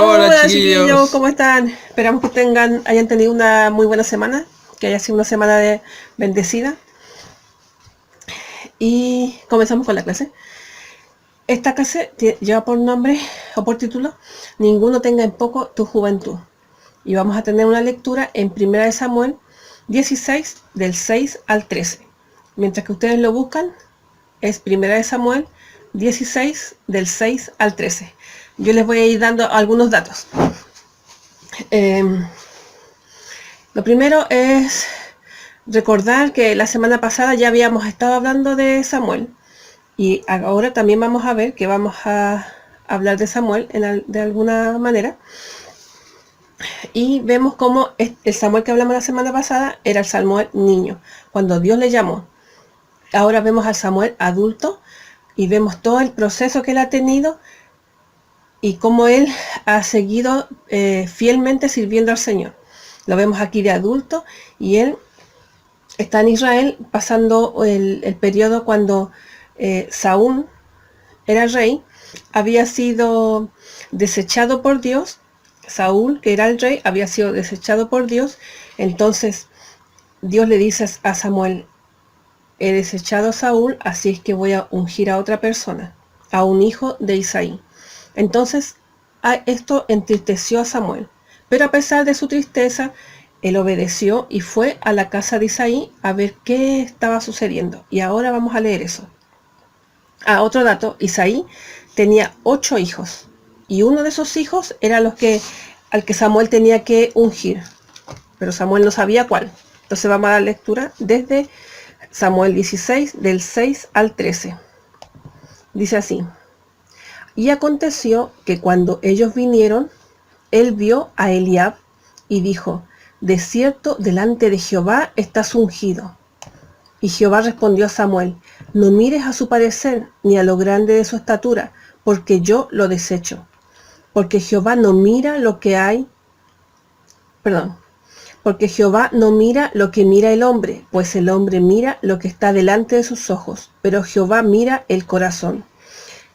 Hola Hola chiquillos, chiquillos. ¿cómo están? Esperamos que hayan tenido una muy buena semana, que haya sido una semana bendecida. Y comenzamos con la clase. Esta clase lleva por nombre o por título Ninguno tenga en poco tu juventud. Y vamos a tener una lectura en 1 Samuel 16 del 6 al 13. Mientras que ustedes lo buscan, es 1 Samuel 16 del 6 al 13. Yo les voy a ir dando algunos datos. Lo primero es recordar que la semana pasada ya habíamos estado hablando de Samuel y ahora también vamos a ver que vamos a hablar de Samuel de alguna manera, y vemos cómo el Samuel que hablamos la semana pasada era el Samuel niño, cuando Dios le llamó. Ahora vemos al Samuel adulto y vemos todo el proceso que él ha tenido y cómo él ha seguido fielmente sirviendo al Señor. Lo vemos aquí de adulto y él está en Israel pasando el periodo cuando Saúl era rey, había sido desechado por Dios. Saúl, que era el rey, había sido desechado por Dios. Entonces Dios le dice a Samuel: he desechado a Saúl, así es que voy a ungir a otra persona, a un hijo de Isaí. Entonces esto entristeció a Samuel, pero a pesar de su tristeza, él obedeció y fue a la casa de Isaí a ver qué estaba sucediendo. Y ahora vamos a leer eso. Otro dato: Isaí tenía 8 hijos y uno de esos hijos era al que Samuel tenía que ungir, pero Samuel no sabía cuál. Entonces vamos a dar lectura desde Samuel 16 del 6 al 13. Dice así: y aconteció que cuando ellos vinieron, él vio a Eliab y dijo: de cierto delante de Jehová estás ungido. Y Jehová respondió a Samuel: no mires a su parecer ni a lo grande de su estatura, porque yo lo desecho. Porque Jehová no mira lo que hay, perdón, porque Jehová no mira lo que mira el hombre, pues el hombre mira lo que está delante de sus ojos, pero Jehová mira el corazón.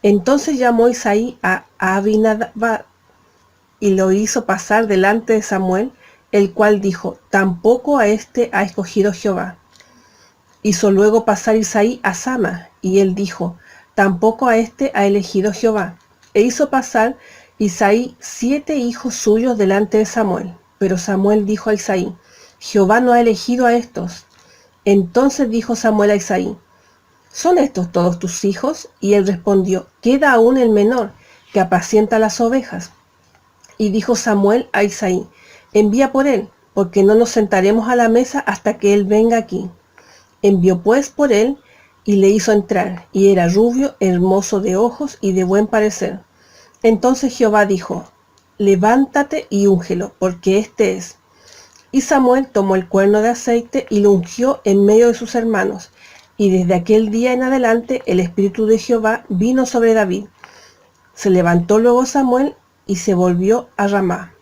Entonces llamó Isaí a Abinadab y lo hizo pasar delante de Samuel, el cual dijo: tampoco a este ha escogido Jehová. Hizo luego pasar Isaí a Sama, y él dijo: tampoco a este ha elegido Jehová. E hizo pasar Isaí 7 hijos suyos delante de Samuel. Pero Samuel dijo a Isaí: Jehová no ha elegido a estos. Entonces dijo Samuel a Isaí: ¿son estos todos tus hijos? Y él respondió: queda aún el menor, que apacienta las ovejas. Y dijo Samuel a Isaí: envía por él, porque no nos sentaremos a la mesa hasta que él venga aquí. Envió pues por él y le hizo entrar, y era rubio, hermoso de ojos y de buen parecer. Entonces Jehová dijo: levántate y úngelo, porque este es. Y Samuel tomó el cuerno de aceite y lo ungió en medio de sus hermanos. Y desde aquel día en adelante el Espíritu de Jehová vino sobre David. Se levantó luego Samuel y se volvió a Ramá.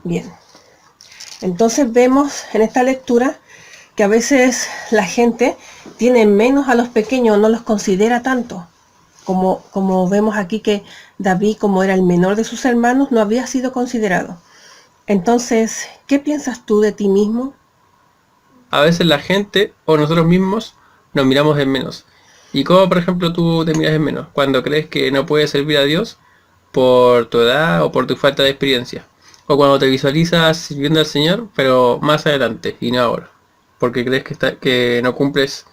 Bien, entonces vemos en esta lectura que a veces la gente tiene menos a los pequeños, no los considera tanto. Como vemos aquí que David, como era el menor de sus hermanos, no había sido considerado. Entonces, ¿qué piensas tú de ti mismo? A veces la gente o nosotros mismos nos miramos en menos. ¿Y cómo, por ejemplo, tú te miras en menos? Cuando crees que no puedes servir a Dios por tu edad o por tu falta de experiencia. O cuando te visualizas sirviendo al Señor, pero más adelante y no ahora. Porque crees que no cumples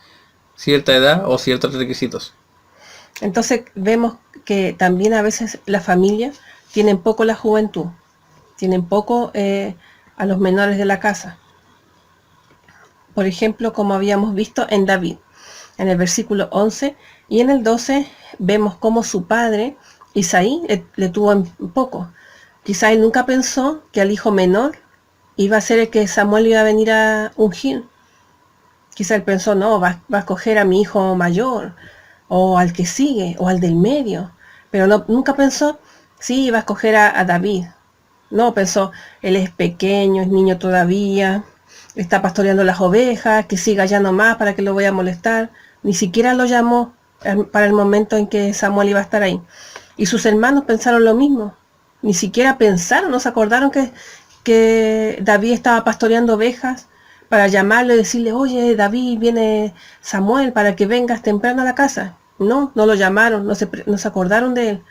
cierta edad o ciertos requisitos. Entonces vemos que también a veces la familia tienen poco la juventud, tienen poco a los menores de la casa. Por ejemplo, como habíamos visto en David, en el versículo 11 y en el 12, vemos cómo su padre, Isaí, le tuvo en poco. Quizá él nunca pensó que al hijo menor iba a ser el que Samuel iba a venir a ungir. Quizá él pensó: no, va a escoger a mi hijo mayor, o al que sigue, o al del medio. Pero no, nunca pensó: sí, iba a escoger a David. No, pensó: él es pequeño, es niño todavía, está pastoreando las ovejas, que siga ya nomás, para que lo voy a molestar. Ni siquiera lo llamó para el momento en que Samuel iba a estar ahí. Y sus hermanos pensaron lo mismo. Ni siquiera pensaron, no se acordaron que David estaba pastoreando ovejas para llamarlo y decirle, oye, David, viene Samuel para que vengas temprano a la casa. No, no lo llamaron, no se acordaron de él.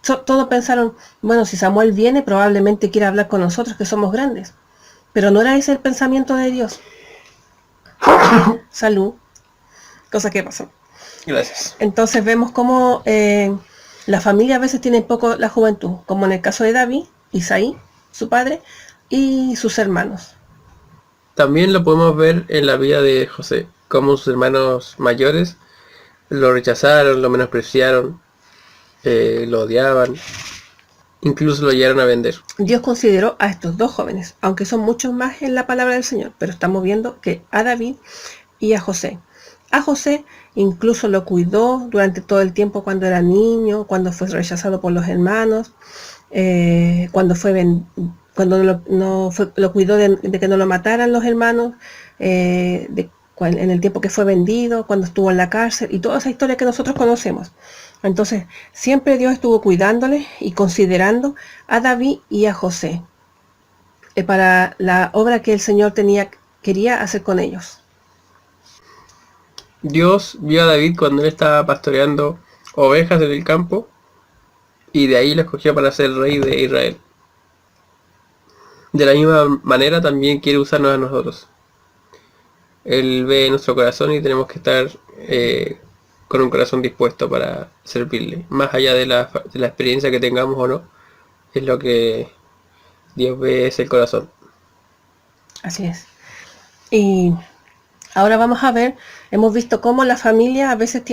Todos pensaron, bueno, si Samuel viene, probablemente quiera hablar con nosotros, que somos grandes. Pero no era ese el pensamiento de Dios. Salud. Cosa que pasó. Gracias. Entonces vemos cómo la familia a veces tiene poco la juventud, como en el caso de David, Isaí, su padre, y sus hermanos. También lo podemos ver en la vida de José, cómo sus hermanos mayores lo rechazaron, lo menospreciaron, lo odiaban, incluso lo llegaron a vender. Dios consideró a estos dos jóvenes, aunque son muchos más en la palabra del Señor, pero estamos viendo que a David y a José. A José incluso lo cuidó durante todo el tiempo cuando era niño, cuando fue rechazado por los hermanos, lo cuidó de que no lo mataran los hermanos, en el tiempo que fue vendido, cuando estuvo en la cárcel y toda esa historia que nosotros conocemos. Entonces, siempre Dios estuvo cuidándole y considerando a David y a José para la obra que el Señor quería hacer con ellos. Dios vio a David cuando él estaba pastoreando ovejas en el campo y de ahí lo escogió para ser rey de Israel. De la misma manera también quiere usarnos a nosotros. Él ve nuestro corazón y tenemos que estar con un corazón dispuesto para servirle. Más allá de la experiencia que tengamos o no, es lo que Dios ve, es el corazón. Así es. Y ahora vamos a ver, hemos visto cómo la familia a veces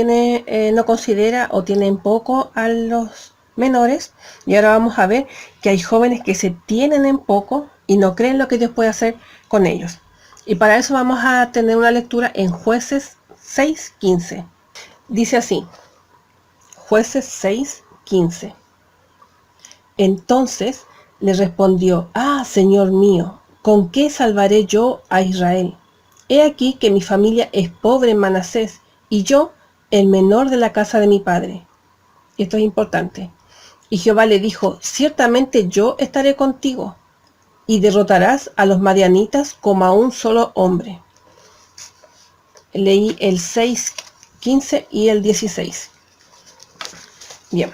no considera o tienen poco a los menores, y ahora vamos a ver que hay jóvenes que se tienen en poco y no creen lo que Dios puede hacer con ellos. Y para eso vamos a tener una lectura en Jueces 6:15. Dice así, Jueces 6:15. Entonces le respondió, Señor mío, ¿con qué salvaré yo a Israel? He aquí que mi familia es pobre en Manasés, y yo, el menor de la casa de mi padre. Esto es importante. Y Jehová le dijo, ciertamente yo estaré contigo, y derrotarás a los madianitas como a un solo hombre. Leí el 6:15 y el 16. Bien.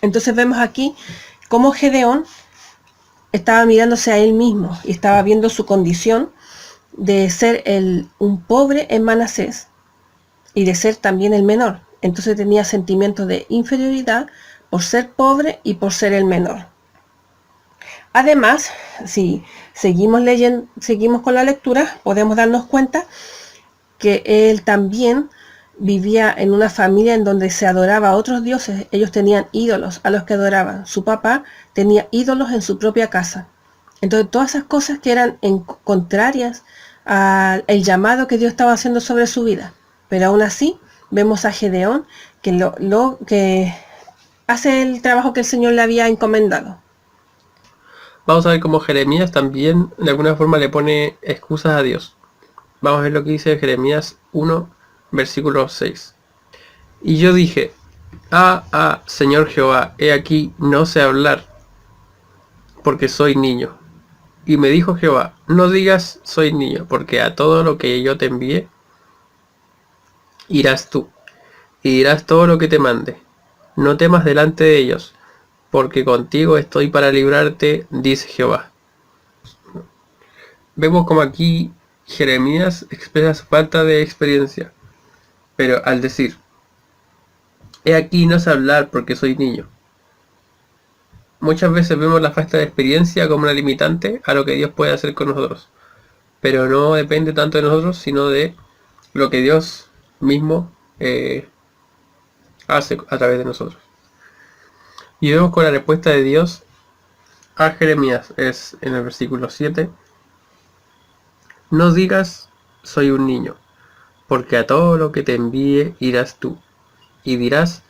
Entonces vemos aquí cómo Gedeón estaba mirándose a él mismo y estaba viendo su condición de ser un pobre en Manasés y de ser también el menor. Entonces tenía sentimientos de inferioridad por ser pobre y por ser el menor. Además, si seguimos con la lectura, podemos darnos cuenta que él también vivía en una familia en donde se adoraba a otros dioses. Ellos tenían ídolos a los que adoraban. Su papá tenía ídolos en su propia casa. Entonces todas esas cosas que eran contrarias al llamado que Dios estaba haciendo sobre su vida. Pero aún así vemos a Gedeón que hace el trabajo que el Señor le había encomendado. Vamos a ver cómo Jeremías también de alguna forma le pone excusas a Dios. Vamos a ver lo que dice Jeremías 1, versículo 6. Y yo dije, Señor Jehová, he aquí, no sé hablar, porque soy niño. Y me dijo Jehová, no digas soy niño, porque a todo lo que yo te envíe, irás tú, y dirás todo lo que te mande. No temas delante de ellos, porque contigo estoy para librarte, dice Jehová. Vemos como aquí Jeremías expresa su falta de experiencia, pero al decir, he aquí no sé hablar porque soy niño. Muchas veces vemos la falta de experiencia como una limitante a lo que Dios puede hacer con nosotros, pero no depende tanto de nosotros, sino de lo que Dios mismo hace a través de nosotros. Y vemos con la respuesta de Dios a Jeremías, es en el versículo 7. No digas soy un niño, porque a todo lo que te envíe irás tú, y dirás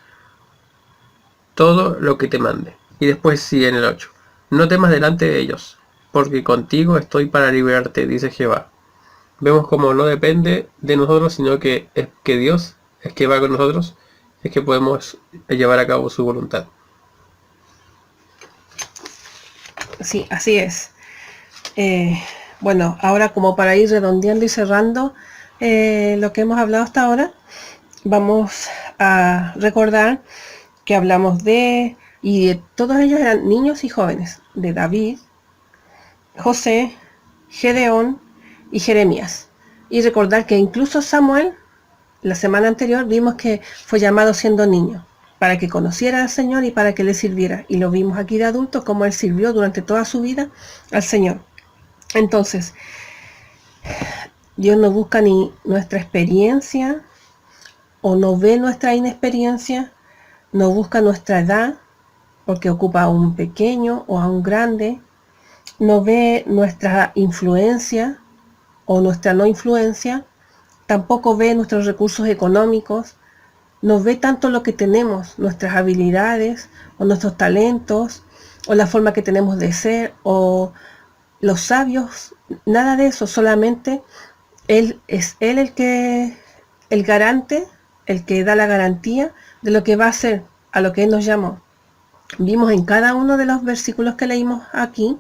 todo lo que te mande. Y después sigue en el 8. No temas delante de ellos, porque contigo estoy para liberarte, dice Jehová. Vemos como no depende de nosotros, sino que es que Dios es que va con nosotros, es que podemos llevar a cabo su voluntad. Sí, así es. Bueno, ahora como para ir redondeando y cerrando lo que hemos hablado hasta ahora, vamos a recordar que hablamos y todos ellos eran niños y jóvenes, de David, José, Gedeón y Jeremías. Y recordar que incluso Samuel, la semana anterior, vimos que fue llamado siendo niño, para que conociera al Señor y para que le sirviera. Y lo vimos aquí de adulto, como él sirvió durante toda su vida al Señor. Entonces, Dios no busca ni nuestra experiencia o no ve nuestra inexperiencia, no busca nuestra edad, porque ocupa a un pequeño o a un grande, no ve nuestra influencia o nuestra no influencia, tampoco ve nuestros recursos económicos, no ve tanto lo que tenemos, nuestras habilidades o nuestros talentos o la forma que tenemos de ser o los sabios, nada de eso, solamente Él es Él el garante, el que da la garantía de lo que va a hacer, a lo que Él nos llamó. Vimos en cada uno de los versículos que leímos aquí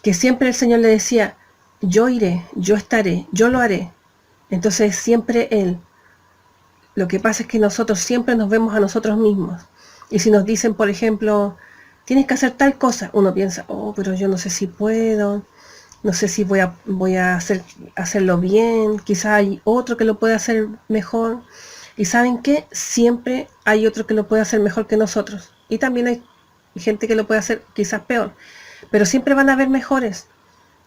que siempre el Señor le decía, yo iré, yo estaré, yo lo haré. Entonces siempre Él. Lo que pasa es que nosotros siempre nos vemos a nosotros mismos. Y si nos dicen, por ejemplo, tienes que hacer tal cosa, uno piensa, oh, pero yo no sé si puedo, no sé si voy a hacerlo bien, quizás hay otro que lo puede hacer mejor. Y ¿saben qué? Siempre hay otro que lo puede hacer mejor que nosotros. Y también hay gente que lo puede hacer quizás peor. Pero siempre van a haber mejores.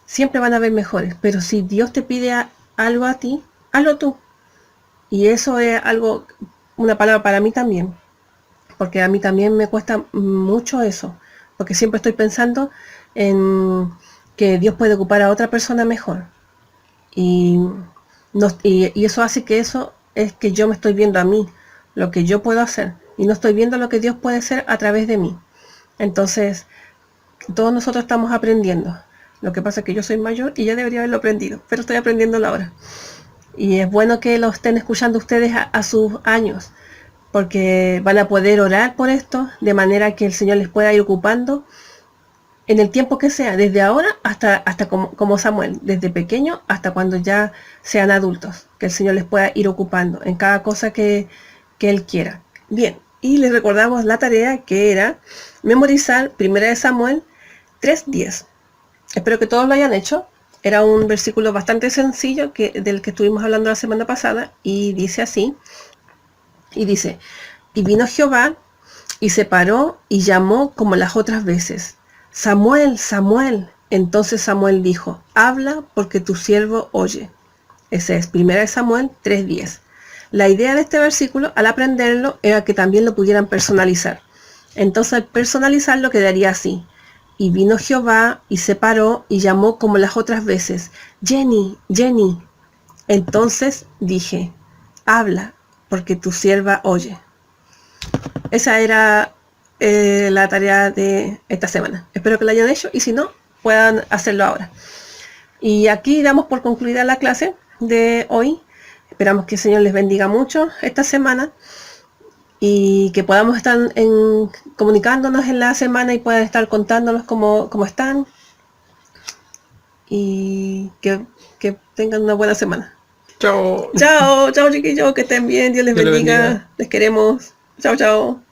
Siempre van a haber mejores. Pero si Dios te pide algo a ti, hazlo tú. Y eso es algo, una palabra para mí también. Porque a mí también me cuesta mucho eso. Porque siempre estoy pensando en que Dios puede ocupar a otra persona mejor. Y eso hace que eso es que yo me estoy viendo a mí, lo que yo puedo hacer. Y no estoy viendo lo que Dios puede hacer a través de mí. Entonces, todos nosotros estamos aprendiendo. Lo que pasa es que yo soy mayor y ya debería haberlo aprendido, pero estoy aprendiéndolo ahora. Y es bueno que lo estén escuchando ustedes a sus años, porque van a poder orar por esto, de manera que el Señor les pueda ir ocupando en el tiempo que sea, desde ahora hasta como Samuel, desde pequeño hasta cuando ya sean adultos, que el Señor les pueda ir ocupando en cada cosa que Él quiera. Bien, y les recordamos la tarea que era memorizar 1 Samuel 3:10. Espero que todos lo hayan hecho. Era un versículo bastante sencillo del que estuvimos hablando la semana pasada y dice así, y dice, y vino Jehová y se paró y llamó como las otras veces, Samuel, Samuel. Entonces Samuel dijo, habla porque tu siervo oye. Ese es 1 Samuel 3:10. La idea de este versículo, al aprenderlo, era que también lo pudieran personalizar. Entonces al personalizarlo quedaría así. Y vino Jehová y se paró y llamó como las otras veces, Jenny, Jenny. Entonces dije, habla, porque tu sierva oye. Esa era la tarea de esta semana. Espero que la hayan hecho y si no, puedan hacerlo ahora. Y aquí damos por concluida la clase de hoy. Esperamos que el Señor les bendiga mucho esta semana y que podamos estar comunicándonos en la semana y puedan estar contándonos cómo están y que tengan una buena semana. Chao. Chao, chao chiquillos, que estén bien, Dios les bendiga. Les queremos. Chao, chao.